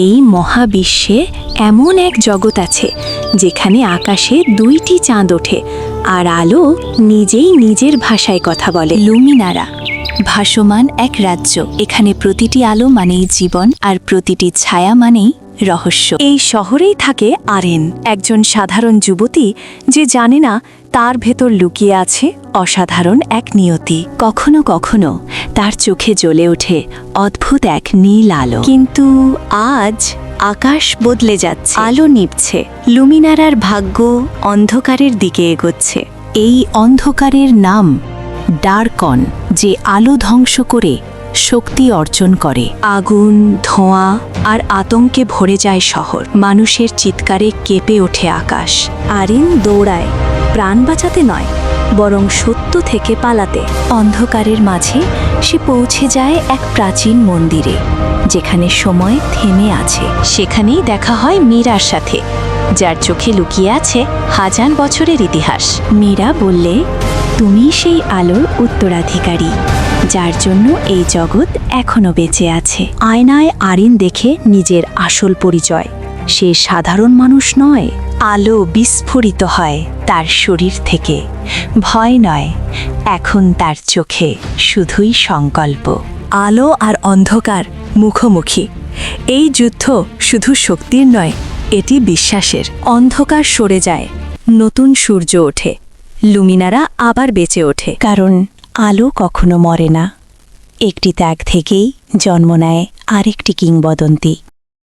এই মহাবিশ্বে এমন এক জগৎ আছে যেখানে আকাশে 2টি চাঁদ ওঠে আর আলো নিজেই নিজের ভাষায় কথা বলে। লুমিনারা ভাসমান এক রাজ্য। এখানে প্রতিটি আলো মানেই জীবন আর প্রতিটি ছায়া মানেই রহস্য। এই শহরেই থাকে আরেন, একজন সাধারণ যুবতী যে জানে না তার ভেতর লুকিয়ে আছে অসাধারণ এক নিয়তি। কখনো কখনো তার চোখে জ্বলে ওঠে অদ্ভুত এক নীল আলো। কিন্তু আজ আকাশ বদলে যাচ্ছে, আলো নিভছে, লুমিনারার ভাগ্য অন্ধকারের দিকে এগোচ্ছে। এই অন্ধকারের নাম ডার্কন, যে আলো ধ্বংস করে শক্তি অর্জন করে। আগুন, ধোঁয়া আর আতঙ্কে ভরে যায় শহর। মানুষের চিৎকারে কেঁপে ওঠে আকাশ। আরিন দৌড়ায়, প্রাণ বাঁচাতে নয়, বরং সত্য থেকে পালাতে। অন্ধকারের মাঝে সে পৌঁছে যায় এক প্রাচীন মন্দিরে, যেখানে সময় থেমে আছে। সেখানেই দেখা হয় মীরার সাথে, যার চোখে লুকিয়ে আছে হাজার বছরের ইতিহাস। মীরা বললে, তুমি সেই আলোর উত্তরাধিকারী, যার জন্য এই জগৎ এখনো বেঁচে আছে। আয়নায় আরিন দেখে নিজের আসল পরিচয়। সে সাধারণ মানুষ নয়। আলো বিস্ফোরিত হয় তার শরীর থেকে। ভয় নয়, এখন তার চোখে শুধুই সংকল্প। আলো আর অন্ধকার মুখোমুখি। এই যুদ্ধ শুধু শক্তির নয়, এটি বিশ্বাসের। অন্ধকার সরে যায়, নতুন সূর্য ওঠে, লুমিনারা আবার বেঁচে ওঠে। কারণ আলো কখনো মরে না। একটি ত্যাগ থেকেই জন্ম নেয় আরেকটি কিংবদন্তি।